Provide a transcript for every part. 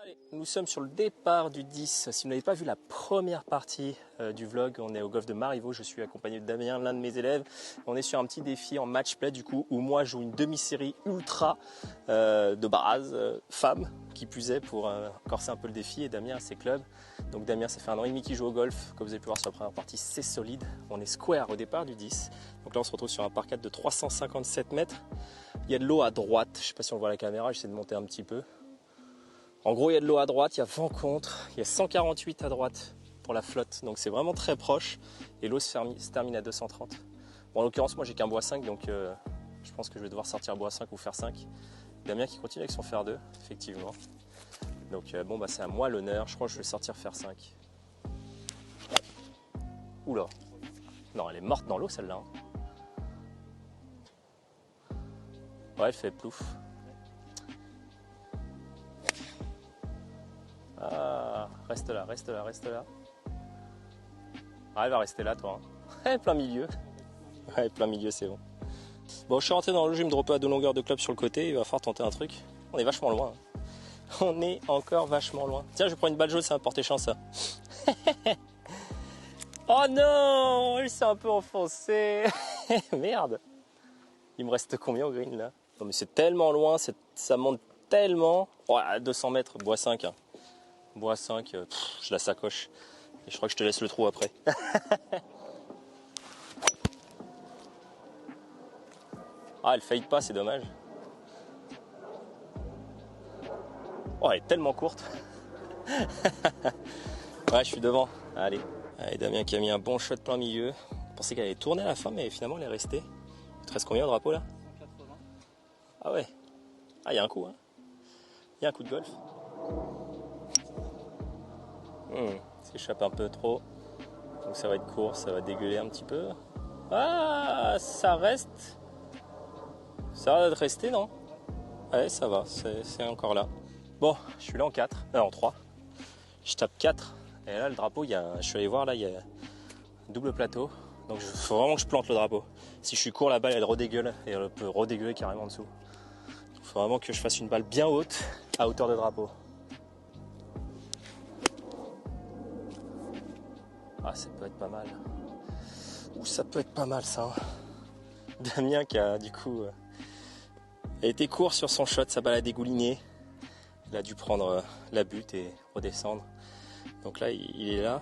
Allez, nous sommes sur le départ du 10. Si vous n'avez pas vu la première partie du vlog, on est au golf de Marivaux. Je suis accompagné de Damien, l'un de mes élèves. On est sur un petit défi en match play du coup, où moi je joue une demi-série ultra de base, femme, qui plus est, pour corser un peu le défi. Et Damien a ses clubs. Donc Damien, ça fait 1 an et demi qu'il joue au golf. Comme vous avez pu voir sur la première partie, c'est solide. On est square au départ du 10. Donc là, on se retrouve sur un par 4 de 357 mètres. Il y a de l'eau à droite. Je ne sais pas si on voit la caméra, j'essaie de monter un petit peu. En gros, il y a de l'eau à droite, il y a vent contre, il y a 148 à droite pour la flotte, donc c'est vraiment très proche. Et l'eau se termine à 230. Bon, en l'occurrence, moi j'ai qu'un bois 5, donc je pense que je vais devoir sortir bois 5 ou fer 5. Damien qui continue avec son fer 2, effectivement. Donc bon, bah c'est à moi l'honneur, je crois que je vais sortir fer 5. Oula, non, elle est morte dans l'eau celle-là. Hein. Ouais, elle fait plouf. Ah, reste là, reste là, reste là. Ah, elle va rester là, toi. Hein. Plein milieu. Ouais, plein milieu, c'est bon. Bon, je suis rentré dans le jeu, je vais me dropper à 2 longueurs de club sur le côté. Il va falloir tenter un truc. On est vachement loin. Hein. On est encore vachement loin. Tiens, je vais prendre une balle jaune, ça va me porter chance, ça. Oh non, il s'est un peu enfoncé. Merde. Il me reste combien au green, là? Non, mais c'est tellement loin, ça monte tellement. Ouais, à 200 mètres, bois 5. Hein. Bois 5, je la sacoche. Et je crois que je te laisse le trou après. Ah, elle faillit pas, c'est dommage. Oh, elle est tellement courte. Ouais, je suis devant. Allez. Allez, Damien qui a mis un bon shot plein milieu. Je pensais qu'elle allait tourner à la fin, mais finalement elle est restée. Il te reste combien au drapeau là? 180. Ah ouais. Ah, il y a un coup, hein. Il y a un coup de golf. S'échappe un peu trop. Donc ça va être court, ça va dégueuler un petit peu. Ah, ça reste. Ça va rester, non? Ouais, ça va, c'est encore là. Bon, je suis là en 4, en 3. Je tape 4. Et là, le drapeau, je suis allé voir, là, il y a un double plateau. Donc il faut vraiment que je plante le drapeau. Si je suis court, la balle, elle redégueule. Et elle peut redégueuler carrément en dessous. Il faut vraiment que je fasse une balle bien haute, à hauteur de drapeau. Ah, ça peut être pas mal. Ouh, ça peut être pas mal, ça. Hein. Damien qui a, du coup, a été court sur son shot, sa balle a dégouliné. Il a dû prendre la butte et redescendre. Donc là, il est là.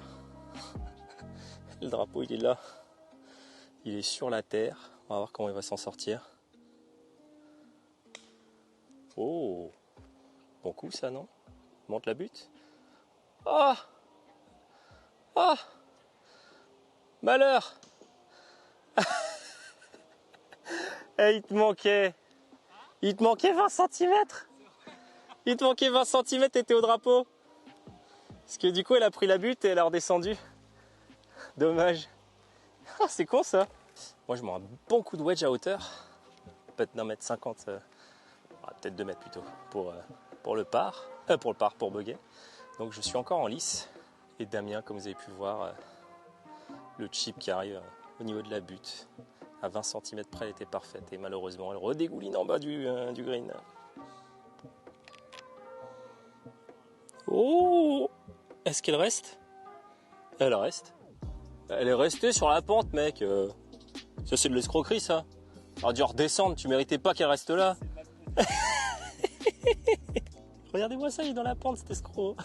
Le drapeau, il est là. Il est sur la terre. On va voir comment il va s'en sortir. Oh, bon coup ça, non? Monte la butte. Oh, oh, malheur. Il te manquait 20 cm. Il te manquait 20 cm, t'étais au drapeau. Parce que du coup, elle a pris la butte et elle a redescendu. Dommage. Ah, c'est con ça. Moi, je mets un bon coup de wedge à hauteur. Peut-être d'1,50 m. Peut-être 2 mètres plutôt. Pour le par. Pour bugger. Donc, je suis encore en lice. Et Damien, comme vous avez pu voir, le chip qui arrive au niveau de la butte. À 20 cm près, elle était parfaite. Et malheureusement, elle redégouline en bas du green. Oh! Est-ce qu'elle reste? Elle reste. Elle est restée sur la pente, mec. Ça, c'est de l'escroquerie, ça. Alors, dû redescendre, tu méritais pas qu'elle reste là. Regardez-moi ça, il est dans la pente, cet escroc.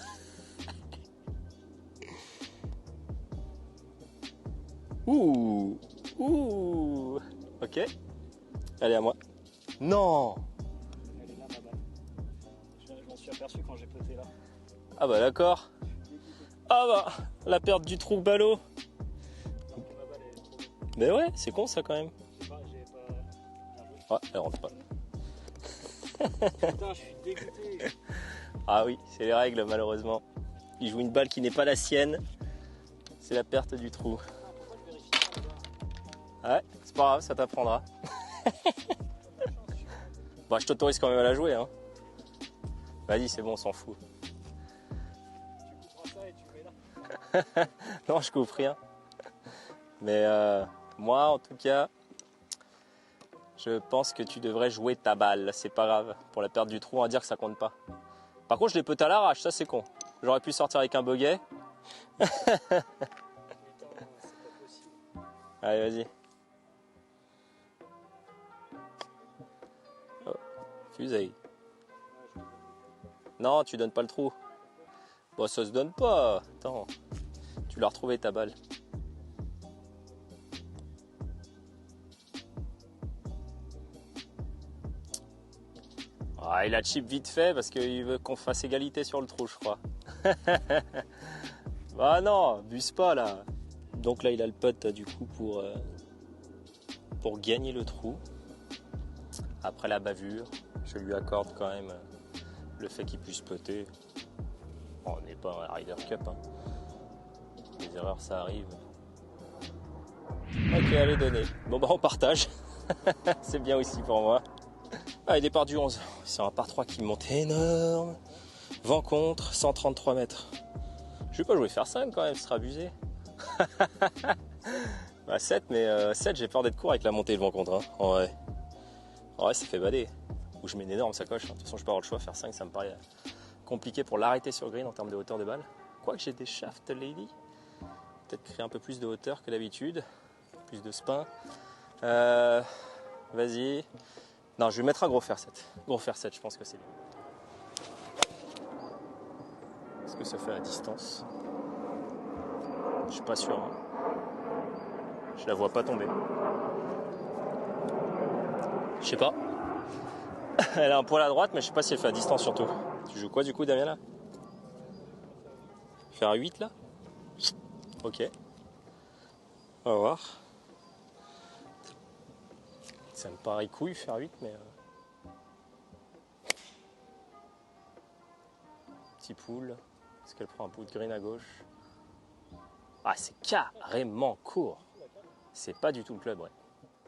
Ouh! Ouh! Ok. Allez, à moi. Non! Elle est là, ma balle. Je m'en suis aperçu quand j'ai poté là. Ah bah d'accord. Ah bah, la perte du trou ballot. Mais ouais, c'est con ça quand même. Ouais, elle rentre pas. Putain, je suis dégoûté. Ah oui, c'est les règles malheureusement. Il joue une balle qui n'est pas la sienne. C'est la perte du trou. Ouais, c'est pas grave, ça t'apprendra. Bah, je t'autorise quand même à la jouer. Hein. Vas-y, c'est bon, on s'en fout. Tu couperas ça et tu mets là. Non, je coupe rien. Mais moi, en tout cas, je pense que tu devrais jouer ta balle. C'est pas grave. Pour la perte du trou, on va dire que ça compte pas. Par contre, je l'ai peut à l'arrache, ça c'est con. J'aurais pu sortir avec un bogey. Allez, vas-y. Oh, fusée. Non, tu donnes pas le trou. Bon, ça se donne pas. Attends, tu l'as retrouvé ta balle. Ah, il a chip vite fait parce qu'il veut qu'on fasse égalité sur le trou, je crois. Ah non, buse pas là. Donc là, il a le putt du coup pour gagner le trou. Après la bavure, je lui accorde quand même le fait qu'il puisse putter. Bon, on n'est pas un Ryder Cup. Hein. Les erreurs, ça arrive. Ok, allez, donner. Bon, bah, on partage. C'est bien aussi pour moi. Allez, départ du 11. C'est un par 3 qui monte énorme. Vent contre, 133 mètres. Je vais pas jouer faire 5 quand même, ce sera abusé. Bah 7, mais 7, j'ai peur d'être court avec la montée et le vent contre. Hein. En vrai, ça fait bader. Ou je mets une énorme sacoche. Hein. De toute façon, je n'ai pas le choix. Faire 5, ça me paraît compliqué pour l'arrêter sur le green en termes de hauteur de balle. Quoique j'ai des shafts lady. Peut-être créer un peu plus de hauteur que d'habitude. Plus de spin. Vas-y. Non, je vais mettre un gros fer 7. Gros fer 7, je pense que c'est bien. Est-ce que ça fait à distance? Je suis pas sûr. Hein. Je la vois pas tomber. Je sais pas. Elle a un poil à droite, mais je sais pas si elle fait à distance surtout. Tu joues quoi du coup, Damien là? Faire un 8 là? Ok. On va voir. Ça me paraît couille faire 8, mais... Petit pool. Est-ce qu'elle prend un bout de green à gauche? Ah, c'est carrément court. C'est pas du tout le club, ouais.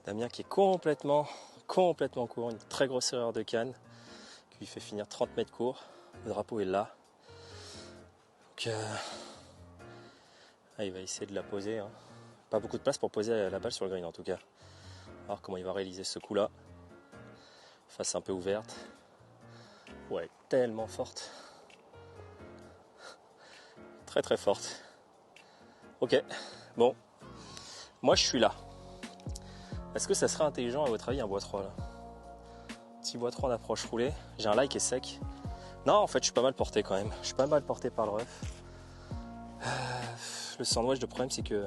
Damien qui est complètement court. Une très grosse erreur de canne qui lui fait finir 30 mètres court. Le drapeau est là. Donc, il va essayer de la poser. Hein. Pas beaucoup de place pour poser la balle sur le green en tout cas. Alors comment il va réaliser ce coup là. Face un peu ouverte. Ouais, tellement forte. Très très forte. Ok, bon. Moi je suis là. Est-ce que ça serait intelligent à votre avis un bois 3 là? Petit bois 3 en approche roulée. J'ai un lie qui est sec. Non, en fait je suis pas mal porté quand même. Je suis pas mal porté par le rough. Le sandwich, le problème c'est que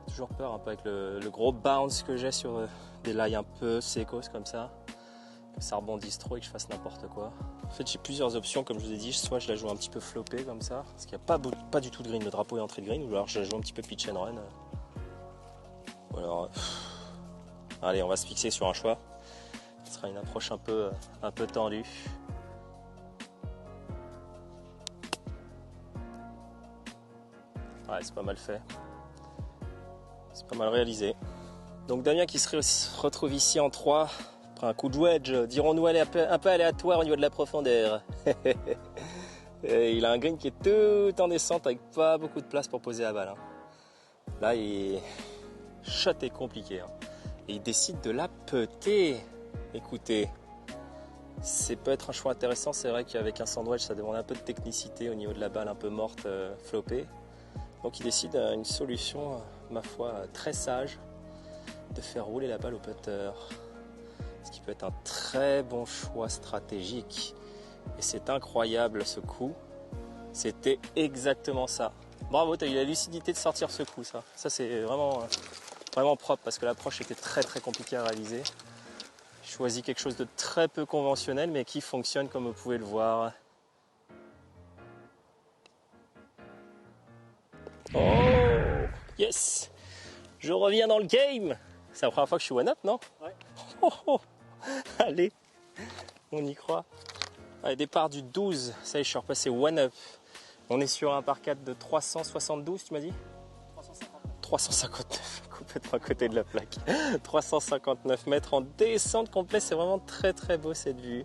j'ai toujours peur un peu avec le gros bounce que j'ai sur des lies un peu sécos comme ça. Que ça rebondisse trop et que je fasse n'importe quoi. En fait j'ai plusieurs options comme je vous ai dit. Soit je la joue un petit peu floppée comme ça. Parce qu'il n'y a pas du tout de green. Le drapeau est entré de green. Ou alors je la joue un petit peu pitch and run. Ou alors... Allez, on va se fixer sur un choix. Ce sera une approche un peu tendue. Ouais, c'est pas mal fait. C'est pas mal réalisé. Donc Damien qui se retrouve ici en 3. Après un coup de wedge, dirons-nous un peu aléatoire au niveau de la profondeur. Et il a un green qui est tout en descente avec pas beaucoup de place pour poser la balle. Hein. Là, shot est compliqué. Hein. Et il décide de la putter. Écoutez, c'est peut être un choix intéressant. C'est vrai qu'avec un sandwich, ça demande un peu de technicité au niveau de la balle un peu morte, floppée. Donc il décide une solution, ma foi, très sage, de faire rouler la balle au putter. Ce qui peut être un très bon choix stratégique. Et c'est incroyable ce coup. C'était exactement ça. Bravo, tu as eu la lucidité de sortir ce coup, ça. Ça c'est vraiment propre parce que l'approche était très très compliquée à réaliser. J'ai choisi quelque chose de très peu conventionnel mais qui fonctionne comme vous pouvez le voir. Oh yes, je reviens dans le game. C'est la première fois que je suis one-up, non? Ouais. Oh. Allez, on y croit. Allez, départ du 12, ça y est, je suis repassé one-up. On est sur un par 4 de 372, tu m'as dit? 359, complètement à côté de la plaque. 359 mètres en descente complète, c'est vraiment très très beau cette vue.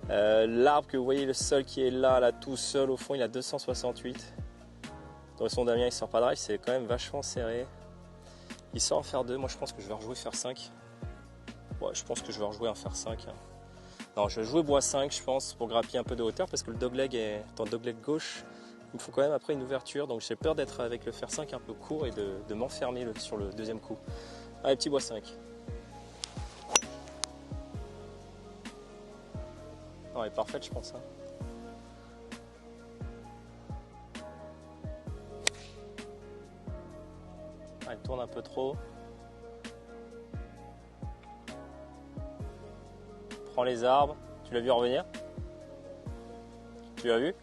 L'arbre que vous voyez, le sol qui est là tout seul au fond, il a 268. Dans son Damien, il sort pas drive, c'est quand même vachement serré. Il sort en fer 2, moi je pense que je vais rejouer fer 5. Ouais, je pense que je vais rejouer un fer 5. Hein. Non, je vais jouer bois 5, je pense, pour grappiller un peu de hauteur, parce que le dogleg est en dogleg gauche. Il me faut quand même après une ouverture, donc j'ai peur d'être avec le fer 5 un peu court et de m'enfermer sur le deuxième coup. Allez, petit bois 5. Non, elle est parfaite, je pense. Hein. Ah, elle tourne un peu trop. Prends les arbres. Tu l'as vu revenir? Tu l'as vu?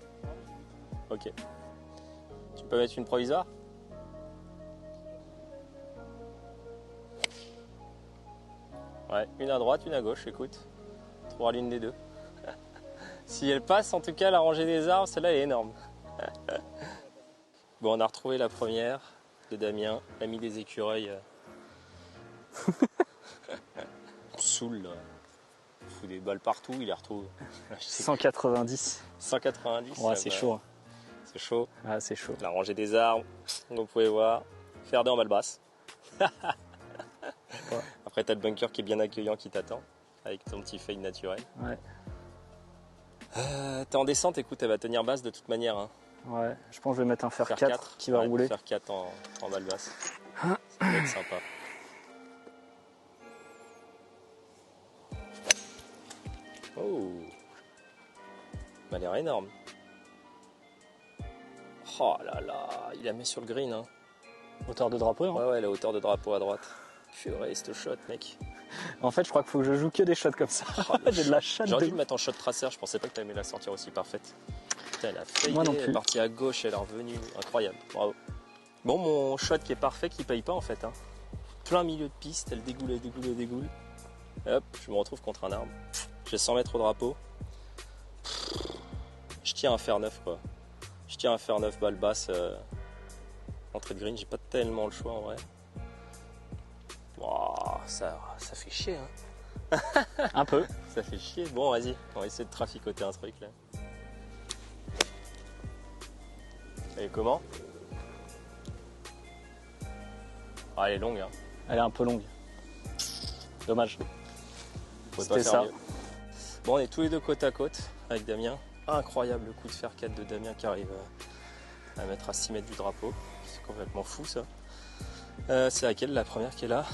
Ok. Tu peux mettre une provisoire? Ouais, une à droite, une à gauche, écoute. Tu trouveras l'une des deux. Si elle passe, en tout cas, la rangée des arbres, celle-là est énorme. Bon, on a retrouvé la première de Damien, l'ami des écureuils. Saoul, là. Il fout des balles partout, il les retrouve. 190. 190. Ouais, c'est chaud. C'est chaud. Ah, c'est chaud. La rangée des arbres, comme vous pouvez voir. Faire 2 en balle basse. Après, tu as le bunker qui est bien accueillant qui t'attend, avec ton petit fade naturel. Ouais. T'es en descente, écoute, elle va tenir basse de toute manière. Hein. Ouais, je pense que je vais mettre un fer 4, 4 qui va rouler. Fer 4 en balle basse. Ça va être sympa. Oh, elle a l'air énorme. Oh là là, il la met sur le green. Hein. Hauteur de drapeau, hein. Ouais, la hauteur de drapeau à droite. Purée, ce shot, mec. En fait, je crois qu'il faut que je joue que des shots comme ça. J'ai de la chatte. J'aurais dû le mettre en shot tracer, je pensais pas que tu allais la sortir aussi parfaite. Putain, elle a failli, Moi non elle est plus. partie à gauche, elle est revenue. Incroyable, bravo. Bon, mon shot qui est parfait, qui paye pas en fait. Hein. Plein milieu de piste, elle dégoule, elle dégoule, elle dégoule. Et hop, je me retrouve contre un arbre. J'ai 100 mètres au drapeau. Je tiens un fer 9 quoi. Je tiens un fer 9 balle basse. Entrée de green, j'ai pas tellement le choix en vrai. Wow, ça fait chier hein. Un peu. Ça fait chier. Bon, vas-y, on va essayer de traficoter un truc là. Et comment? Ah, elle est longue. Hein. Elle est un peu longue. Dommage. C'était ça. Mieux. Bon, on est tous les deux côte à côte avec Damien. Incroyable coup de fer 4 de Damien qui arrive à mettre à 6 mètres du drapeau. C'est complètement fou ça. C'est laquelle la première qui est là?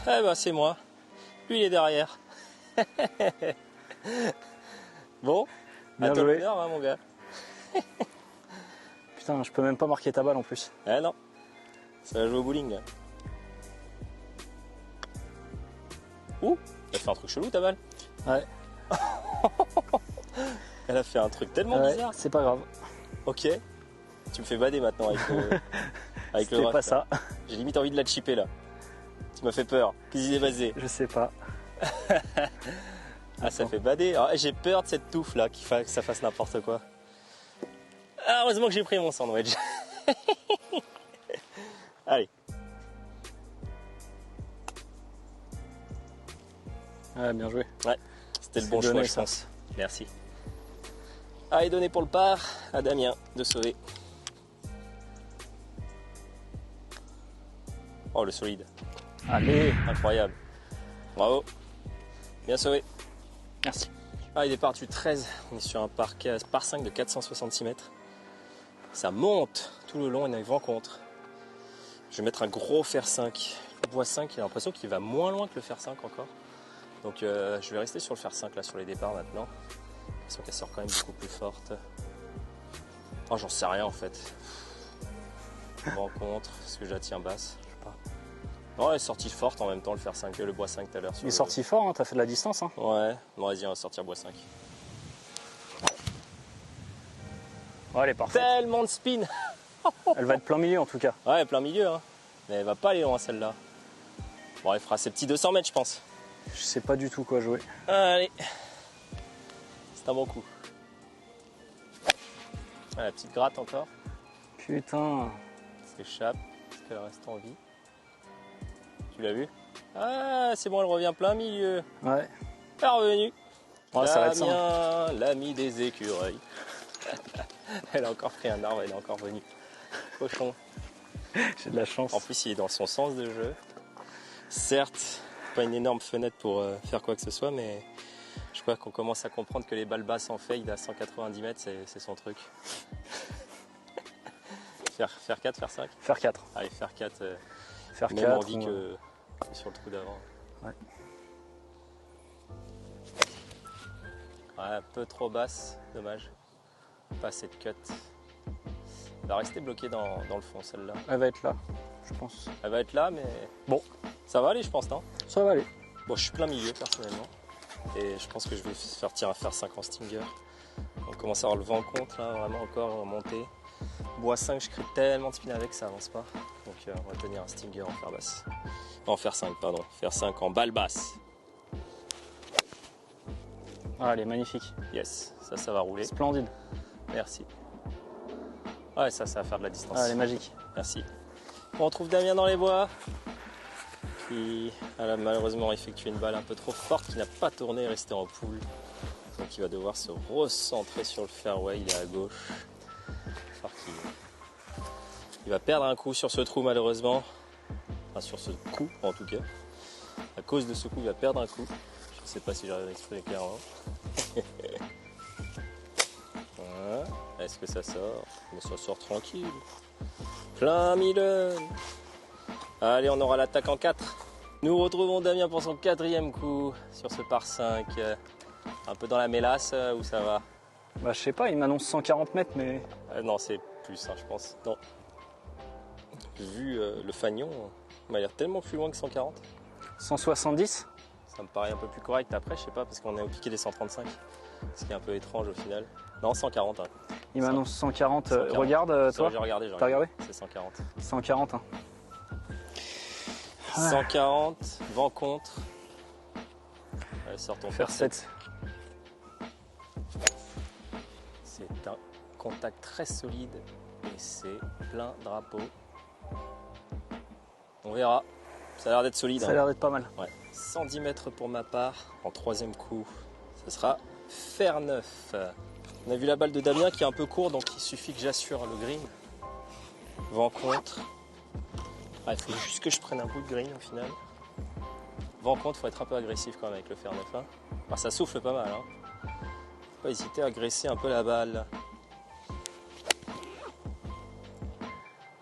Eh ben c'est moi. Lui il est derrière. Bon, bien à toi joué. l'honneur hein, mon gars. Putain, je peux même pas marquer ta balle en plus. Eh non, ça va jouer au bowling. Là. Ouh, elle a fait un truc chelou ta balle. Ouais. Elle a fait un truc tellement bizarre. C'est pas grave. Ok. Tu me fais bader maintenant avec le C'était pas ça. J'ai limite envie de la chipper là. Tu m'as fait peur. Qu'est-ce qui s'est passé? Je sais pas. Ah, ça fait bader. Ah, j'ai peur de cette touffe là, que ça fasse n'importe quoi. Ah, heureusement que j'ai pris mon sandwich. Allez. Ouais, bien joué. Ouais, c'était le bon donné, choix, je pense. Merci. Allez, donné pour le par à Damien de sauver. Oh, le solide. Allez. Incroyable. Bravo. Bien sauvé. Merci. Ah, il est parti 13. On est sur un par 5 de 466 mètres. Ça monte tout le long, on a une rencontre. Je vais mettre un gros fer 5. Le bois 5, j'ai l'impression qu'il va moins loin que le fer 5 encore. Donc je vais rester sur le fer 5 là sur les départs maintenant. J'ai l'impression qu'elle sort quand même beaucoup plus forte. Oh, j'en sais rien en fait. Rencontre, est-ce que je la tiens basse? Je sais pas. Non, elle est sortie forte en même temps le fer 5 que le bois 5 tout à l'heure. Il est sorti fort, hein, t'as fait de la distance. Hein. Ouais, bon, vas-y, on va sortir bois 5. Ouais, elle est parfaite. Tellement de spin. Elle va être plein milieu en tout cas. Ouais, plein milieu, hein. Mais elle va pas aller loin celle-là. Bon, elle fera ses petits 200 mètres, je pense. Je sais pas du tout quoi jouer. Allez. C'est un bon coup. Ah, la petite gratte encore. Putain. S'échappe. Est-ce qu'elle reste en vie? Tu l'as vu? Ah, c'est bon, elle revient plein milieu. Ouais. Elle est revenue. Ouais, ça va être ça. Damien, l'ami des écureuils. Elle a encore pris un arbre, elle est encore venue. Cochon. J'ai de la chance. En plus, il est dans son sens de jeu. Certes, pas une énorme fenêtre pour faire quoi que ce soit, mais Je crois qu'on commence à comprendre que les balles basses en fade à 190 mètres, c'est son truc. Faire 4, faire 5. Faire 4. Allez, faire 4. Faire même 4. envie que sur le trou d'avant. Ouais. Ouais, un peu trop basse, dommage. Pas assez de cut. Elle va rester bloquée dans le fond, celle-là. Elle va être là, je pense. Elle va être là, mais Bon, ça va aller, je pense, non? ça va aller. Bon, je suis plein milieu, personnellement. Et je pense que je vais faire tirer à faire 5 en stinger. On commence à avoir le vent contre, là, vraiment encore monter. Bois 5, je crée tellement de spin avec, ça avance pas. Donc on va tenir un stinger en fer basse. En fer 5, pardon. Fer 5 en balle basse. Ah, elle est magnifique. Yes, ça va rouler. Splendide. Merci. Ouais, ça va faire de la distance. Ah, elle est magique. Merci. On retrouve Damien dans les bois, qui a malheureusement effectué une balle un peu trop forte, qui n'a pas tourné et resté en poule. Donc il va devoir se recentrer sur le fairway, il est à gauche. Il va perdre un coup sur ce trou malheureusement. Enfin sur ce coup en tout cas. À cause de ce coup, il va perdre un coup. Je ne sais pas si j'arrive à exprimer clairement. Voilà. Est-ce que ça sort? Mais ça sort tranquille. Plein mille. Allez, on aura l'attaque en 4. Nous retrouvons Damien pour son 4e coup sur ce par 5. Un peu dans la mélasse, où ça va? Bah, je sais pas, il m'annonce 140 mètres, mais. Non, c'est plus, je pense. Non. Vu le fanion, il m'a l'air tellement plus loin que 140. 170? Ça me paraît un peu plus correct après, je sais pas, parce qu'on est au piqué des 135. Ce qui est un peu étrange au final. Non, 140. Hein. Il m'annonce 140. 140. Regarde, Ça, toi. j'ai regardé. T'as regardé? C'est 140. 140. Hein. 140, vent contre. Allez, sort ton Faire fer 7. C'est un contact très solide et c'est plein drapeau. On verra. Ça a l'air d'être solide. Ça a l'air d'être pas mal. Ouais. 110 mètres pour ma part. En 3e coup, ce sera fer 9. On a vu la balle de Damien qui est un peu courte, donc il suffit que j'assure le green. Vent contre. Ah, il faut juste que je prenne un bout de green au final. Vent contre, il faut être un peu agressif quand même avec le fer 9. Hein. Enfin, ça souffle pas mal. Hein. Faut pas hésiter à agresser un peu la balle.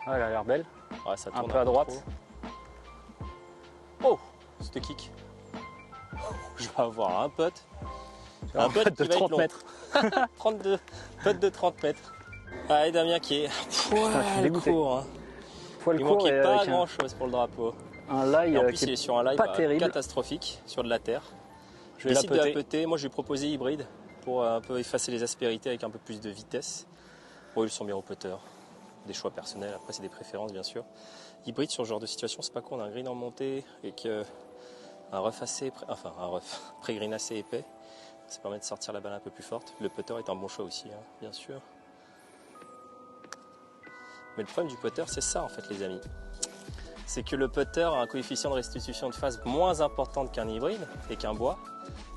Ah, elle a l'air belle. Ouais, ça Un tourne peu à droite. trop. Oh, c'était kick. Je vais avoir un putt. Un putt de qui va être 30 long. mètres. 32. Putt de 30 mètres. Allez, Damien qui est je suis poil dégoûté. court. Hein. Poil Il court manquait et pas avec grand chose pour le drapeau. un lie Et en plus, qui il est est sur un live pas terrible. catastrophique, sur de la terre. Je vais la décide de la putter. putter. Moi, je lui ai proposé hybride pour un peu effacer les aspérités avec un peu plus de vitesse. Bon, ils sont bien au putter. Des choix personnels, après, c'est des préférences, bien sûr. Hybride, sur ce genre de situation, c'est pas con. On a un green en montée et un rough assez, un rough pré-green assez épais. Ça permet de sortir la balle un peu plus forte. Le putter est un bon choix aussi, hein, bien sûr. Mais le problème du putter, c'est ça, en fait, les amis. C'est que le putter a un coefficient de restitution de phase moins important qu'un hybride et qu'un bois.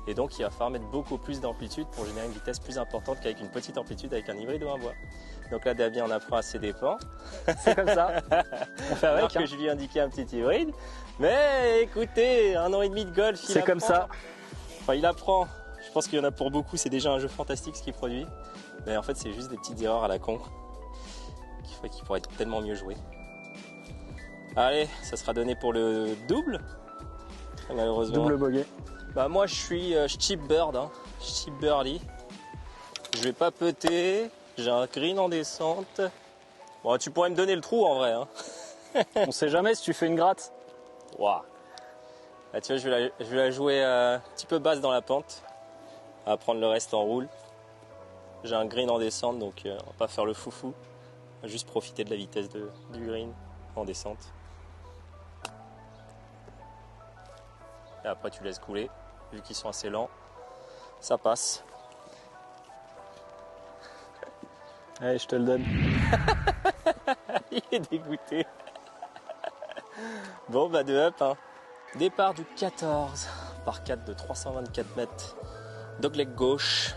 Et donc, il va falloir mettre beaucoup plus d'amplitude pour générer une vitesse plus importante qu'avec une petite amplitude avec un hybride ou un bois. Donc là, Damien, on apprend à ses dépens. C'est comme ça. On fait Alors avec. que Hein. je lui ai indiqué un petit hybride. Mais écoutez, 1 an et demi de golf, il C'est comme apprend. ça. Enfin, il apprend. Je pense qu'il y en a pour beaucoup. C'est déjà un jeu fantastique ce qu'il produit. Mais en fait, c'est juste des petites erreurs à la con qui fait qu'il pourrait être tellement mieux joué. Allez, ça sera donné pour le double. Malheureusement. Double bogey. Bah moi je suis cheap bird, hein. Cheap birdie. Je vais pas putter. J'ai un green en descente. Bon, tu pourrais me donner le trou en vrai. Hein. On sait jamais si tu fais une gratte. Wow. Là, tu vois, je vais la jouer un petit peu basse dans la pente. On va prendre le reste en roule. J'ai un green en descente, donc on va pas faire le foufou. On va juste profiter de la vitesse du green en descente. Et après tu laisses couler. Vu qu'ils sont assez lents, ça passe. Allez, je te le donne. Il est dégoûté. Bon, bah de up. Hein. Départ du 14 par 4 de 324 mètres. Dogleg gauche.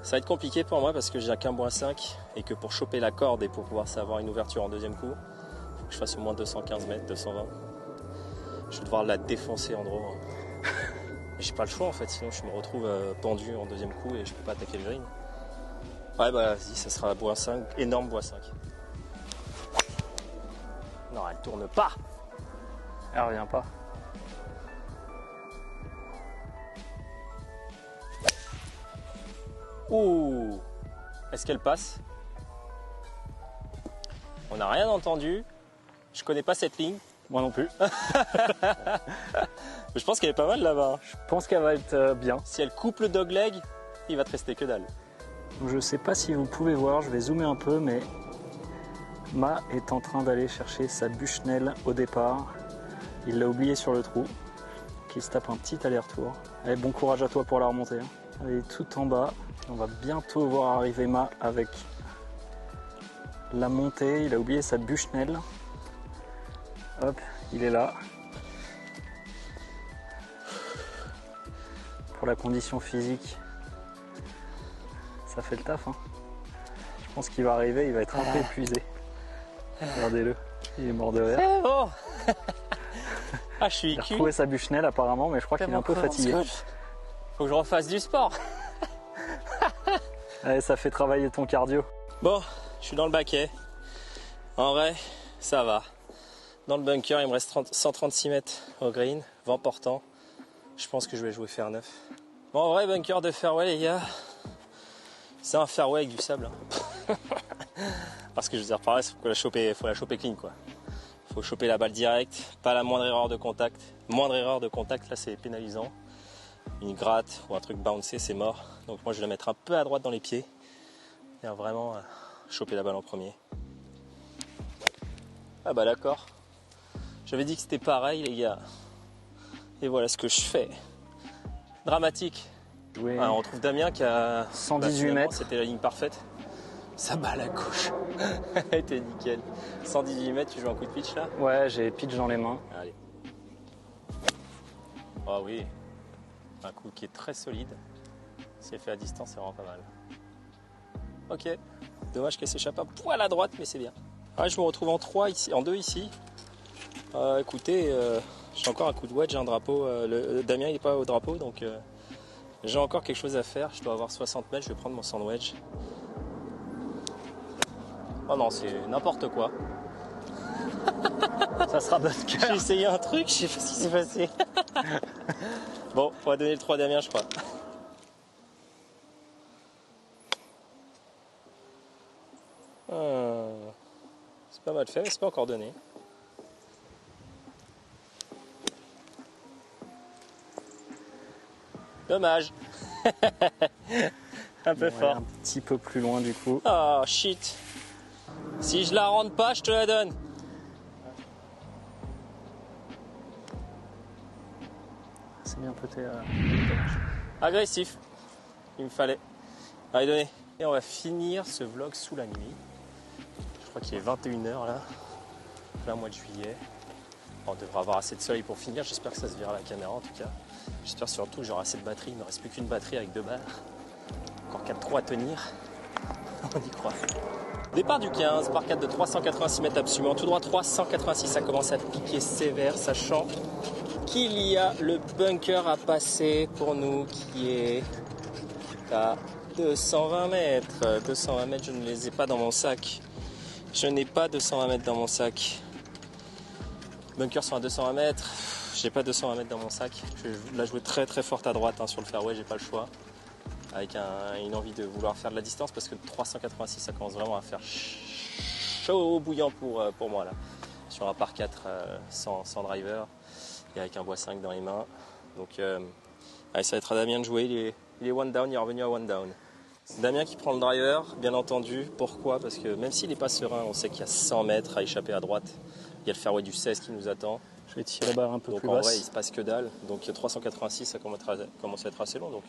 Ça va être compliqué pour moi parce que j'ai qu'un .5 et que pour choper la corde et pour pouvoir savoir une ouverture en deuxième coup, il faut que je fasse au moins 215 mètres, 220. Je vais devoir la défoncer en draw. Hein. Mais j'ai pas le choix en fait, sinon je me retrouve pendu en deuxième coup et je peux pas attaquer le green. Ouais bah vas-y, ça sera bois 5, énorme bois 5. Non, elle tourne pas. Elle revient pas. Ouh. Est-ce qu'elle passe? On n'a rien entendu. Je connais pas cette ligne. Moi non plus. Je pense qu'elle est pas mal là-bas. Je pense qu'elle va être bien. Si elle coupe le dogleg, il va te rester que dalle. Je sais pas si vous pouvez voir, je vais zoomer un peu, mais Ma est en train d'aller chercher sa Bushnell au départ. Il l'a oublié sur le trou. Donc il se tape un petit aller-retour. Allez, bon courage à toi pour la remontée. Elle est tout en bas. On va bientôt voir arriver Ma avec la montée. Il a oublié sa Bushnell. Hop, il est là. Pour la condition physique, ça fait le taf. Hein. Je pense qu'il va arriver, il va être un peu épuisé. Regardez-le, il est mort de rire. C'est bon. Ah, je suis Il a retrouvé sa Bushnell apparemment, mais je crois qu'il est un peu fatigué. Faut que je refasse du sport. Allez, ça fait travailler ton cardio. Bon, je suis dans le baquet. En vrai, ça va. Dans le bunker, il me reste 136 mètres au green, vent portant. Je pense que je vais jouer fer 9. Bon, en vrai, bunker de fairway, les gars, c'est un fairway avec du sable. Hein. Parce que je veux dire, par là, il faut la choper clean, quoi. Il faut choper la balle directe, pas la moindre erreur de contact. Moindre erreur de contact, là, c'est pénalisant. Une gratte ou un truc bouncé, c'est mort. Donc moi, je vais la mettre un peu à droite dans les pieds. Et vraiment choper la balle en premier. Ah bah d'accord. J'avais dit que c'était pareil, les gars. Et voilà ce que je fais. Dramatique. Oui. Ah, on retrouve Damien qui a 118 mètres. C'était la ligne parfaite. Ça bat à la gauche. T'es nickel. 118 mètres, tu joues un coup de pitch là? Ouais, j'ai pitch dans les mains. Allez. Ah oui. Un coup qui est très solide. Si elle fait à distance, c'est vraiment pas mal. Ok. Dommage qu'elle s'échappe un poil à droite, mais c'est bien. Ah, je me retrouve en 3 ici, en 2 ici. Écoutez, j'ai encore un coup de wedge, un drapeau. Damien il n'est pas au drapeau, donc j'ai encore quelque chose à faire. Je dois avoir 60 mètres, je vais prendre mon sandwich. Oh non, c'est n'importe quoi. Ça sera bunker. J'ai essayé un truc, je sais pas ce qui s'est passé. Bon, on va donner le 3 à Damien, je crois. C'est pas mal fait, mais c'est pas encore donné. Dommage. Un peu fort. Un petit peu plus loin du coup. Oh shit. Si je la rentre pas, je te la donne. C'est bien peut-être. Agressif. Il me fallait. Allez, donnez. Et on va finir ce vlog sous la nuit. Je crois qu'il est 21h là. Plein mois de juillet. On devrait avoir assez de soleil pour finir. J'espère que ça se verra à la caméra en tout cas. J'espère surtout que j'aurai assez de batterie. Il ne me reste plus qu'une batterie avec 2 balles. Encore 4 trous à tenir. On y croit. Départ du 15, par 4 de 386 mètres absolument. Tout droit 386, ça commence à piquer sévère, sachant qu'il y a le bunker à passer pour nous qui est à 220 mètres. 220 mètres, je ne les ai pas dans mon sac. Je n'ai pas 220 mètres dans mon sac. Bunkers sont à 220 mètres. J'ai pas 220 mètres dans mon sac. Je vais la jouer très très forte à droite sur le fairway, j'ai pas le choix. Avec une envie de vouloir faire de la distance parce que 386 ça commence vraiment à faire chaud bouillant pour moi là. Sur un par 4 sans driver et avec un bois 5 dans les mains. Donc allez, ça va être à Damien de jouer. Il est one down, il est revenu à one down. C'est Damien qui prend le driver, bien entendu. Pourquoi? Parce que même s'il n'est pas serein, on sait qu'il y a 100 mètres à échapper à droite. Il y a le fairway du 16 qui nous attend. Je vais tirer la barre un peu donc plus en basse. vrai, il se passe que dalle. Donc 386, ça commence à être assez long. Donc,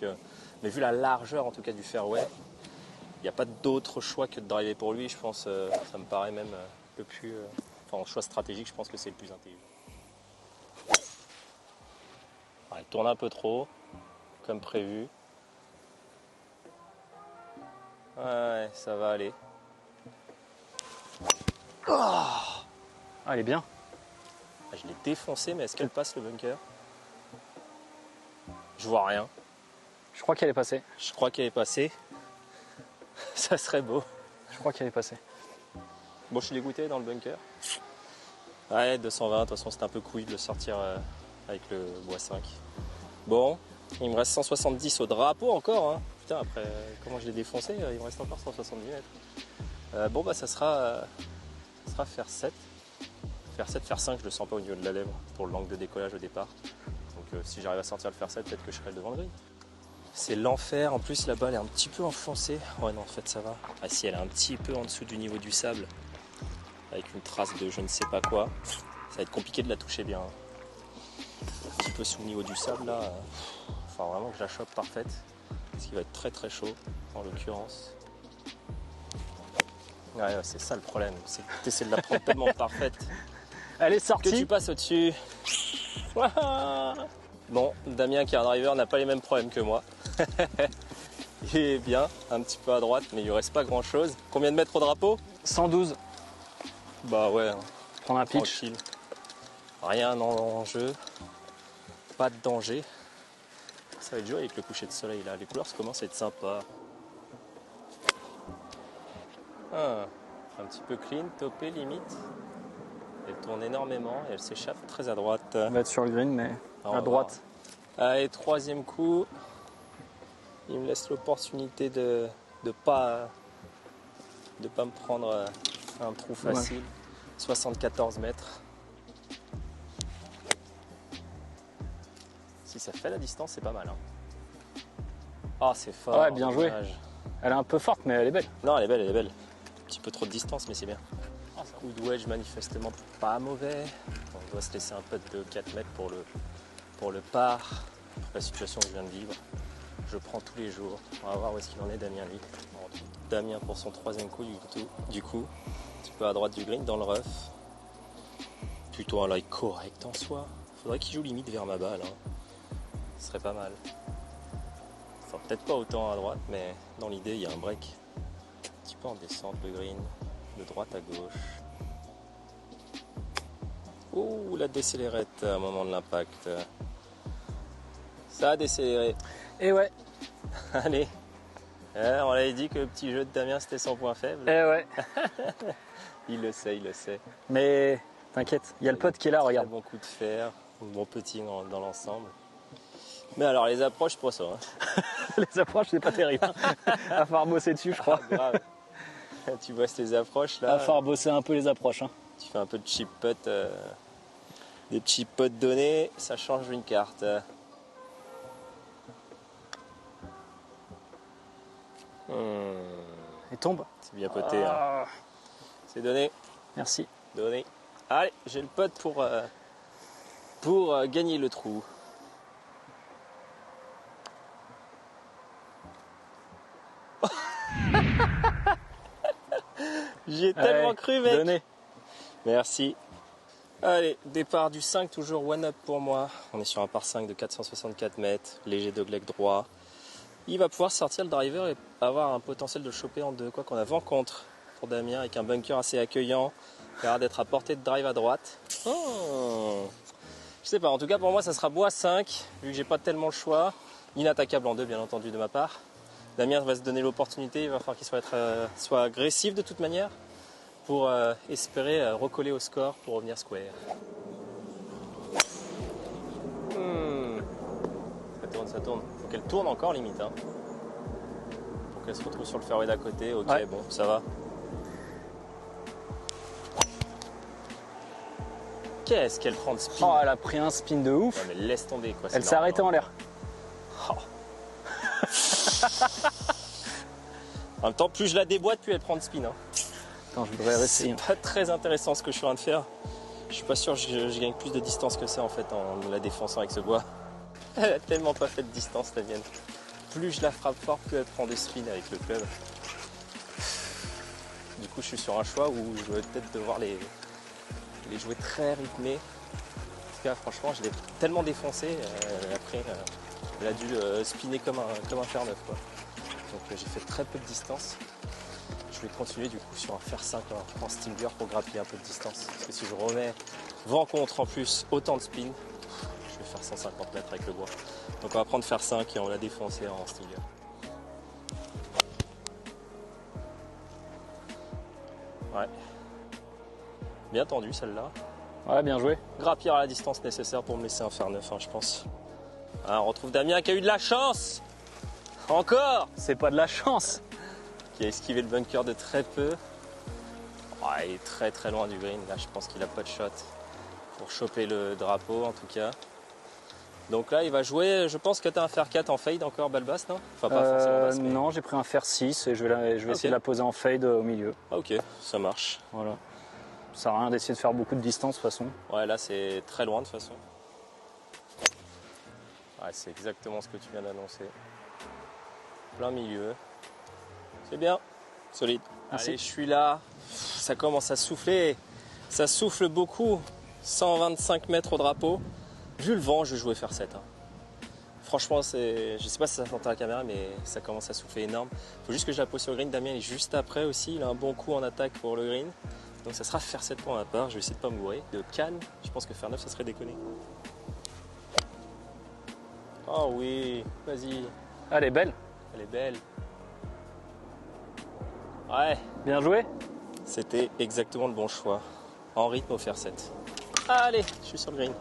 mais vu la largeur en tout cas du fairway, il n'y a pas d'autre choix que de driver pour lui. Je pense, ça me paraît même le plus. Enfin, en choix stratégique, je pense que c'est le plus intelligent. Alors, il tourne un peu trop, comme prévu. Ouais, ça va aller. Ah, elle est bien. Je l'ai défoncé, mais est-ce qu'elle passe le bunker? Je vois rien. Je crois qu'elle est passée. Je crois qu'elle est passée. Ça serait beau. Je crois qu'elle est passée. Bon, je suis dégoûté dans le bunker. Ouais, 220, de toute façon c'était un peu couille de le sortir avec le bois 5. Bon, il me reste 170 au drapeau encore. Hein. Putain, après comment je l'ai défoncé, il me reste encore 170 mètres. Bon, bah ça sera faire 7. Faire 7, faire 5, je le sens pas au niveau de la lèvre pour l'angle de décollage au départ. Donc si j'arrive à sortir le faire 7, peut-être que je serai devant le green. C'est l'enfer, en plus la balle est un petit peu enfoncée. Ouais non, en fait ça va. Ah si, elle est un petit peu en dessous du niveau du sable. Avec une trace de je ne sais pas quoi. Ça va être compliqué de la toucher bien. Un petit peu sous le niveau du sable là. Enfin vraiment que je la chope parfaite. Parce qu'il va être très très chaud en l'occurrence. Ouais, c'est ça le problème. C'est que tu essaies de la prendre tellement parfaite. Elle est Que sortie. tu passes au-dessus. Bon, Damien qui est un driver n'a pas les mêmes problèmes que moi. Il est bien, un petit peu à droite, mais il ne reste pas grand chose. Combien de mètres au drapeau? 112. Bah ouais, Prendre un pitch. tranquille. Rien en jeu. Pas de danger. Ça va être joli avec le coucher de soleil là. Les couleurs commencent à être sympas. Un petit peu clean, topé limite. Elle tourne énormément et elle s'échappe très à droite. On va être sur le green, mais On va à droite. voir. Allez, troisième coup. Il me laisse l'opportunité de pas me prendre un trou facile. 74 mètres. Si ça fait la distance, c'est pas mal. Hein. Ah, c'est fort. Ouais, bien joué. dommage. Elle est un peu forte, mais elle est belle. Non, elle est belle, elle est belle. Un petit peu trop de distance, mais c'est bien. Coup de wedge manifestement pas mauvais. On doit se laisser un putt de 4 mètres pour le par. La situation que je viens de vivre. Je prends tous les jours. On va voir où est-ce qu'il en est, Damien, lui. On retrouve Damien pour son troisième coup, du coup. Un petit peu à droite du green, dans le rough. Plutôt un lie correct en soi. Faudrait qu'il joue limite vers ma balle. Hein. Ce serait pas mal. Enfin, peut-être pas autant à droite, mais dans l'idée, il y a un break. Un petit peu en descente, le green. De droite à gauche. Ouh, la décélérette au moment de l'impact. Ça a décéléré. Et ouais. Allez. On avait dit que le petit jeu de Damien c'était son point faible. Et ouais. Il le sait, il le sait. Mais t'inquiète, il y a le pote qui est là, regarde. Bon coup de fer, bon petit dans l'ensemble. Mais alors les approches, pas ça. Hein. Les approches, c'est pas terrible. À falloir bosser dessus, je crois. Grave. Tu vois ces approches là. À falloir bosser un peu les approches. Hein. Tu fais un peu de chip putt, des chip putts donnés, ça change une carte. Et tombe. C'est bien poté. Hein. C'est donné. Merci. Donné. Allez, j'ai le putt pour gagner le trou. J'y ai tellement cru, mec. Donné. Merci. Allez, départ du 5, toujours one up pour moi. On est sur un par 5 de 464 mètres, léger dogleg droit. Il va pouvoir sortir le driver et avoir un potentiel de choper en deux. Quoi qu'on a vent contre pour Damien avec un bunker assez accueillant. Il a l'air d'être à portée de drive à droite. Je sais pas, en tout cas pour moi ça sera bois 5, vu que j'ai pas tellement le choix. Inattaquable en deux bien entendu de ma part. Damien va se donner l'opportunité, il va falloir qu'il soit agressif de toute manière pour espérer recoller au score pour revenir square. Ça tourne. Faut qu'elle tourne encore limite. Hein. Pour qu'elle se retrouve sur le fairway d'à côté. Ok, ouais. Bon, ça va. Qu'est-ce qu'elle prend de spin? Oh, elle a pris un spin de ouf. Ouais, mais laisse tomber quoi. Elle s'est arrêtée en l'air. Oh. En même temps, plus je la déboîte, plus elle prend de spin. Hein. Attends, je voudrais rester. C'est pas très intéressant ce que je suis en train de faire. Je suis pas sûr que je gagne plus de distance que ça en fait en la défonçant avec ce bois. Elle a tellement pas fait de distance la mienne. Plus je la frappe fort, plus elle prend des spins avec le club. Du coup, je suis sur un choix où je vais peut-être devoir les jouer très rythmés. En tout cas, franchement, je l'ai tellement défoncé. Après, elle a dû spinner comme un fer neuf. Quoi. Donc j'ai fait très peu de distance. Je vais continuer du coup sur un fer 5 en stinger pour grappiller un peu de distance. Parce que si je remets vent contre en plus autant de spin, je vais faire 150 mètres avec le bois. Donc on va prendre fer 5 et on l'a défoncé en stinger. Ouais. Bien tendu celle-là. Ouais, bien joué. Grappir à la distance nécessaire pour me laisser un fer 9, hein, je pense. Ah, on retrouve Damien qui a eu de la chance. Encore. C'est pas de la chance. Qui a esquivé le bunker de très peu. Ouais, il est très très loin du green. Là, je pense qu'il a pas de shot pour choper le drapeau en tout cas. Donc là, il va jouer. Je pense que tu as un fer 4 en fade encore, balle basse, non? Enfin, pas forcément basse. Mais... Non, j'ai pris un fer 6 et je vais essayer de la poser en fade au milieu. Ah, ok, ça marche. Voilà. Ça sert à rien d'essayer de faire beaucoup de distance de toute façon. Ouais, là, c'est très loin de toute façon. Ouais, c'est exactement ce que tu viens d'annoncer. Plein milieu. C'est bien. Solide. Merci. Allez, je suis là. Ça commence à souffler. Ça souffle beaucoup. 125 mètres au drapeau. Vu le vent, je vais jouer fer 7. Hein. Franchement, je sais pas si ça s'entend à la caméra, mais ça commence à souffler énorme. Il faut juste que je la pose sur le green. Damien est juste après aussi. Il a un bon coup en attaque pour le green. Donc ça sera fer 7 pour ma part. Je vais essayer de pas me bourrer. De canne, je pense que fer 9, ça serait déconné. Oh oui, vas-y. Elle est belle. Elle est belle. Ouais. Bien joué. C'était exactement le bon choix. En rythme au fer 7. Allez, je suis sur le green.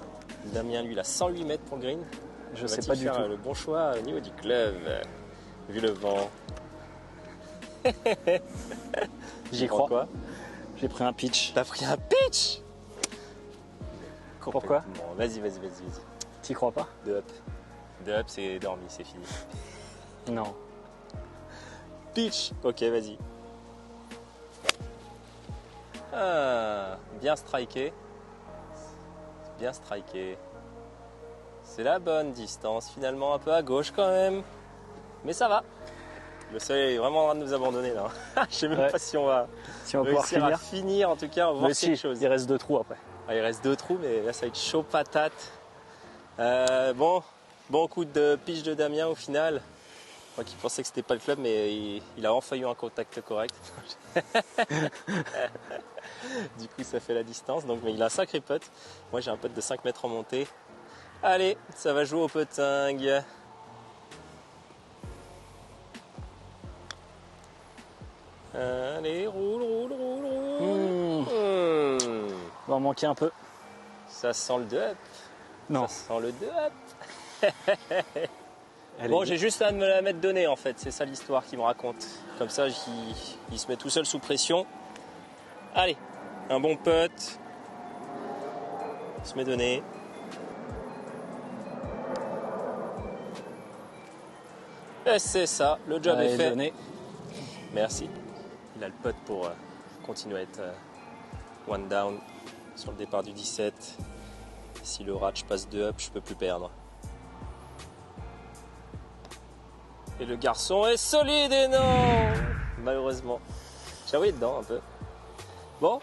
Damien, lui, il a 108 mètres pour le green. Je sais pas du tout. Le bon choix au niveau du club. Vu le vent. J'y crois. Quoi? J'ai pris un pitch. T'as pris un pitch? Pourquoi? Vas-y. T'y crois pas? Deux up. Deux up, c'est dormi, c'est fini. Non. Pitch. Ok, vas-y. Ah, bien striké. Bien striké. C'est la bonne distance, finalement un peu à gauche quand même. Mais ça va. Le soleil est vraiment en train de nous abandonner là. Je sais même pas si on va pouvoir finir. En tout cas, on va voir quelque chose. Il reste 2 trous après. Ah, il reste 2 trous, mais là ça va être chaud patate. Bon coup de pitch de Damien au final. Moi qui pensais que c'était pas le club, mais il a enfin eu un contact correct. Du coup, ça fait la distance. Donc, mais il a un sacré putt. Moi, j'ai un putt de 5 mètres en montée. Allez, ça va jouer au putting. Allez, roule. On va en manquer un peu. Ça sent le 2-up. Non. Ça sent le 2-up. Bon, j'ai juste à me la mettre donnée en fait. C'est ça l'histoire qu'il me raconte. Comme ça, il se met tout seul sous pression. Allez, un bon putt. Il se met donné. Et c'est ça, le job est fait. Donné. Merci. Il a le putt pour continuer à être one down sur le départ du 17. Si le ratch passe 2 up, je peux plus perdre. Et le garçon est solide et non, malheureusement. J'ai envoyé dedans un peu. Bon,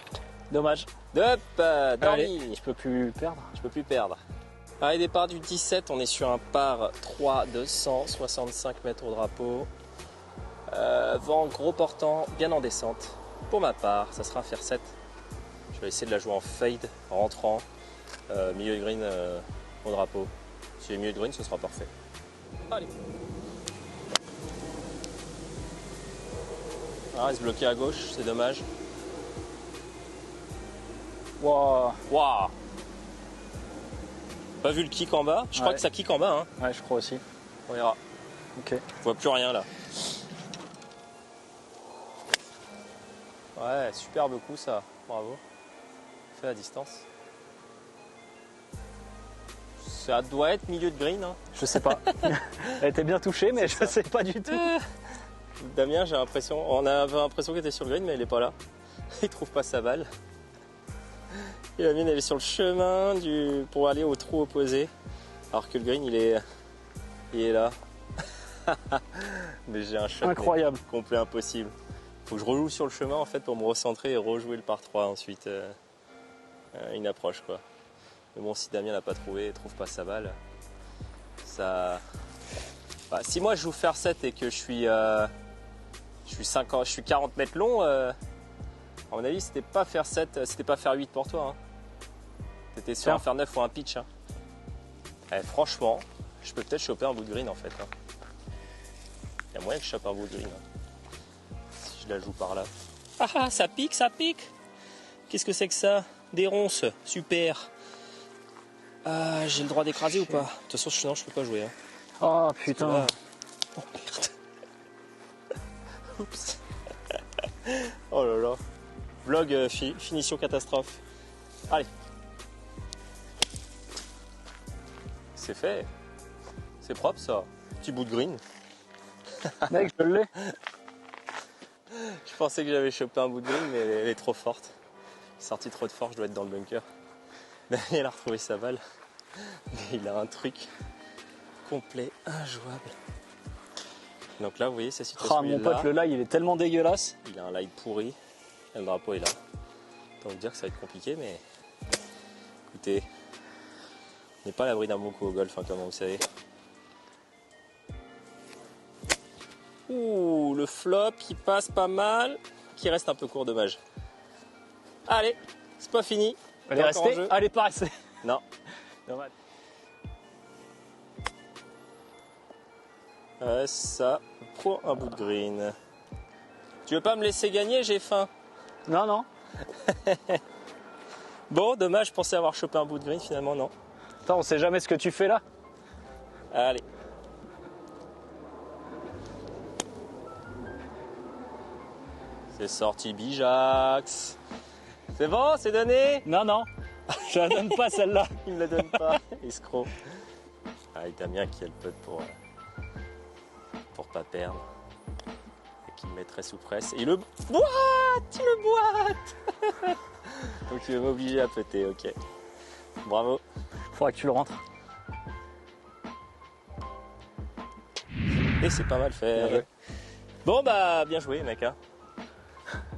Dommage. 2 up, dormi. Allez, je peux plus perdre. Je peux plus perdre. Allez, départ du 17, on est sur un par 3 de 165 mètres au drapeau. Vent gros portant, bien en descente. Pour ma part, ça sera un fer 7. Je vais essayer de la jouer en fade, en rentrant. Milieu de green au drapeau. Si il y a milieu de green, ce sera parfait. Allez. Ah, il se bloquait à gauche, c'est dommage. Wow. Waouh. Pas vu le kick en bas. Je crois que ça kick en bas. Hein. Ouais, je crois aussi. On verra. Ok. Je vois plus rien là. Ouais, superbe coup ça. Bravo. Fait à distance. Ça doit être milieu de green. Hein. Je sais pas. Elle était bien touchée, mais je sais pas du tout. Damien, j'ai l'impression. On avait l'impression qu'il était sur le green, mais il est pas là. Il trouve pas sa balle. Et la mienne, elle est sur le chemin pour aller au trou opposé. Alors que le green, il est là. Mais j'ai un shot incroyable, complet impossible. Faut que je rejoue sur le chemin en fait pour me recentrer et rejouer le par 3 ensuite. Une approche quoi. Mais bon, si Damien l'a pas trouvé, trouve pas sa balle, ça. Bah, si moi je joue fer 7 et que je suis 40 mètres long, à mon avis c'était pas fer 7, c'était pas fer 8 pour toi. Hein. T'étais sur un fer 9 ou un pitch. Hein. Eh, franchement, je peux peut-être choper un bout de green en fait. Hein. Il y a moyen que je chope un bout de green. Hein. Si je la joue par là. Ah, ça pique, ça pique. Qu'est-ce que c'est que ça? Des ronces, super. Ah, j'ai le droit d'écraser ou pas? De toute façon, sinon je peux pas jouer. Hein. Oh putain. Là... Oh merde. Oups. Oh là là. Vlog finition catastrophe. Allez. C'est fait. C'est propre ça. Petit bout de green. Mec, je l'ai. Je pensais que j'avais chopé un bout de green, mais elle est trop forte. Elle est sortie trop de fort, je dois être dans le bunker. Daniel a retrouvé sa balle. Mais il a un truc complet injouable. Donc là, vous voyez, sa situation Oh, mon pote, le lie, il est tellement dégueulasse. Il a un lie pourri. Et le drapeau est là. Autant vous dire que ça va être compliqué, mais écoutez, on n'est pas à l'abri d'un bon coup au golf, hein, comme vous savez. Ouh, le flop qui passe pas mal, qui reste un peu court, dommage. Allez, c'est pas fini. Elle est restée. Elle est pas restée. Non. Dommage. Ça pour un bout de green. Tu veux pas me laisser gagner? J'ai faim. Non, non. Bon, dommage, je pensais avoir chopé un bout de green, finalement non. Attends, on sait jamais ce que tu fais là. Allez. C'est sorti Bijax. C'est bon, c'est donné? Non, non. Je la donne pas celle-là. Il me la donne pas. Escroc. Ah, et Damien qui a le putt pour pas perdre. Et qui me mettrait sous presse. Et il le boite! Il le boite! Donc il va m'obliger à putter, ok. Bravo. Faudra que tu le rentres. Et c'est pas mal fait. Bien joué. Bon bah, bien joué mec. Hein.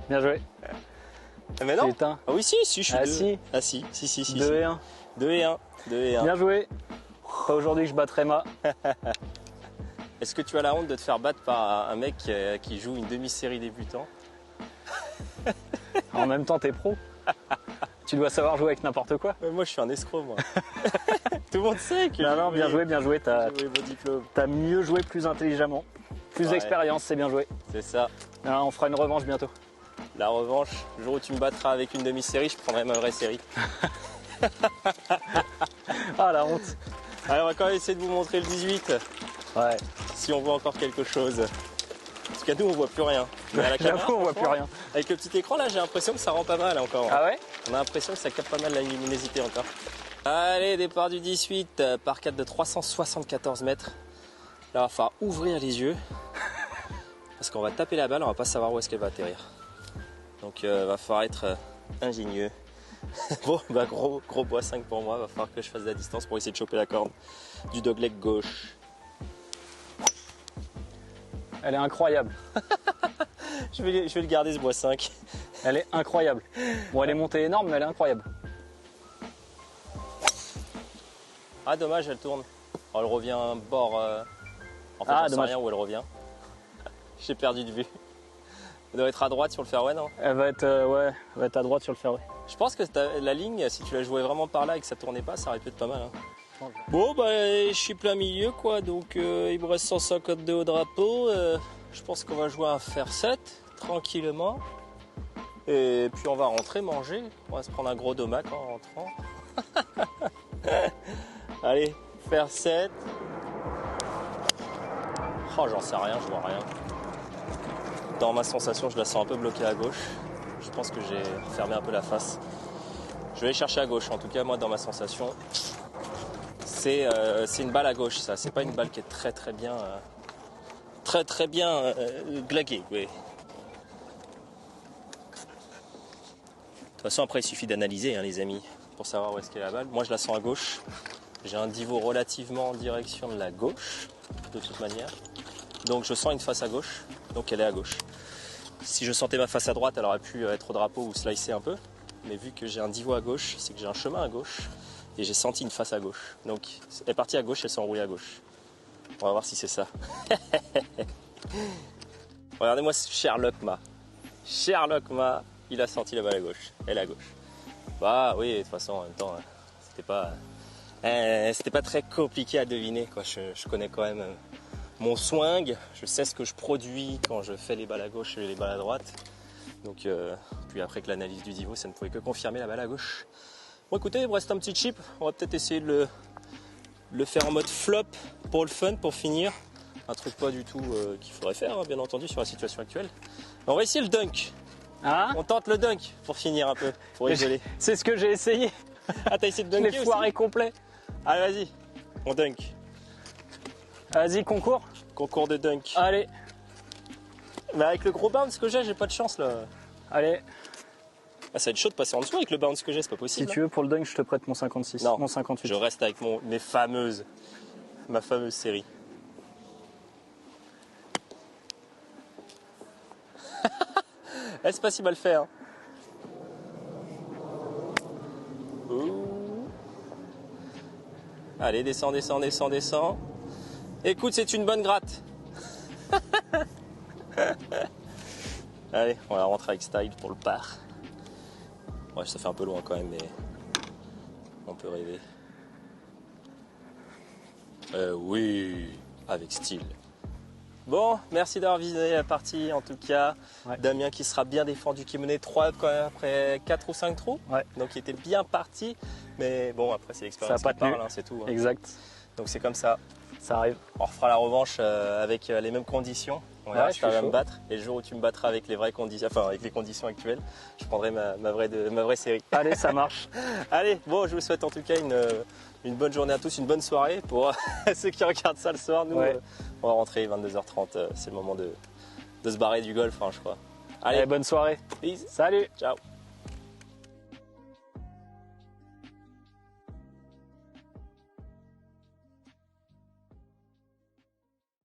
Bien joué. Mais non. Putain. Ah oui, si, je suis Ah deux. si. Ah si, si. 2 et 1. 2 et 1. 2 et 1. Bien joué. Pas aujourd'hui que je battrai Ma. Est-ce que tu as la honte de te faire battre par un mec qui joue une demi-série débutant? En même temps, t'es pro. Tu dois savoir jouer avec n'importe quoi. Moi, je suis un escroc, moi. Tout le monde sait que... Non, non, bien joué, bien joué. T'as vos diplômes. mieux joué plus intelligemment. Plus Ouais. d'expérience, c'est bien joué. C'est ça. Alors, on fera une revanche bientôt. La revanche, le jour où tu me battras avec une demi-série, je prendrai ma vraie série. Ah, la honte. Allez, on va quand même essayer de vous montrer le 18. Ouais. Si on voit encore quelque chose. Parce qu'à nous, on voit plus rien. Mais à la caméra, J'avoue, on voit plus rien. Avec le petit écran, là, j'ai l'impression que ça rend pas mal encore. Ah ouais? On a l'impression que ça capte pas mal la luminosité encore. Allez, départ du 18, par 4 de 374 mètres. Là, il va falloir ouvrir les yeux. Parce qu'on va taper la balle, on va pas savoir où est-ce qu'elle va atterrir. Donc, va falloir être ingénieux. Bon, bah gros bois 5 pour moi. Va falloir que je fasse de la distance pour essayer de choper la corde du dogleg gauche. Elle est incroyable. Je vais le garder ce bois 5. Elle est incroyable. Bon, elle est montée énorme, mais elle est incroyable. Ah, dommage, elle tourne. Oh, elle revient bord. En fait, Ah, j'en sais dommage. rien où elle revient. J'ai perdu de vue. Elle doit être à droite sur le fairway, non? Elle va être, ouais, elle va être à droite sur le fairway. Je pense que la ligne, si tu la jouais vraiment par là et que ça tournait pas, ça aurait pu être pas mal. Hein. Bon, bah, je suis plein milieu, quoi. Donc, il me reste 152 au drapeau. Je pense qu'on va jouer un fair 7, tranquillement. Et puis, on va rentrer manger. On va se prendre un gros domac en rentrant. Allez, fair 7. Oh, j'en sais rien, je vois rien. Dans ma sensation, je la sens un peu bloquée à gauche. Je pense que j'ai fermé un peu la face. Je vais aller chercher à gauche. En tout cas, moi, dans ma sensation, c'est une balle à gauche, ça. C'est pas une balle qui est très bien, très bien glaguée. Oui. De toute façon, après, il suffit d'analyser, hein, les amis, pour savoir où est-ce qu'est la balle. Moi, je la sens à gauche. J'ai un divot relativement en direction de la gauche, de toute manière. Donc, je sens une face à gauche, donc elle est à gauche. Si je sentais ma face à droite, elle aurait pu être au drapeau ou slicer un peu. Mais vu que j'ai un divot à gauche, c'est que j'ai un chemin à gauche. Et j'ai senti une face à gauche. Donc, elle est partie à gauche, elle s'est enroulée à gauche. On va voir si c'est ça. Regardez-moi Sherlock Ma. Sherlock Ma, il a senti la balle à gauche. Elle est à gauche. Bah oui, de toute façon, en même temps, c'était pas C'était pas très compliqué à deviner, quoi. Je connais quand même mon swing, je sais ce que je produis quand je fais les balles à gauche et les balles à droite. Donc, puis après que l'analyse du Divo, ça ne pouvait que confirmer la balle à gauche. Bon écoutez, il me reste un petit chip, on va peut-être essayer de le faire en mode flop pour le fun, pour finir. Un truc pas du tout qu'il faudrait faire, hein, bien entendu, sur la situation actuelle. On va essayer le dunk. Ah, On tente le dunk pour finir un peu, pour rigoler. c'est ce que j'ai essayé. Ah, t'as essayé de Je dunker l'ai aussi? foiré complet. Allez, vas-y, on dunk. Vas-y, concours. Concours de dunk. Allez, Mais avec le gros bounce que j'ai pas de chance là. allez. Ah, ça va être chaud de passer en dessous avec le bounce que j'ai, c'est pas Si possible. tu veux, pour le dunk, je te prête mon 56. Non. Mon 58. Je reste avec ma fameuse série. C'est pas si mal fait. Hein. Ouh. Allez, descends. Écoute, c'est une bonne gratte. Allez, on va rentrer avec style pour le par. Ouais, ça fait un peu loin quand même, mais on peut rêver. Oui, avec style. Bon, merci d'avoir visité la partie en tout cas. Ouais. Damien qui sera bien défendu, qui menait 3 quand même après 4 ou 5 trous. Ouais. Donc il était bien parti. Mais bon, après c'est l'expérience Ça a qui pas tenu. parle, hein, c'est tout. Hein. Exact. Donc c'est comme ça. Ça arrive. On refera la revanche avec les mêmes conditions. On verra Ouais, si je suis tu vas me chaud. battre. Et le jour où tu me battras avec les vraies conditions, enfin avec les conditions actuelles, je prendrai ma vraie série. Allez, ça marche. Allez, bon, je vous souhaite en tout cas une bonne journée à tous, une bonne soirée pour ceux qui regardent ça le soir. Nous, Ouais. on va rentrer 22h30, c'est le moment de se barrer du golf, hein, je crois. Allez, Allez, bonne soirée. peace, Salut. ciao.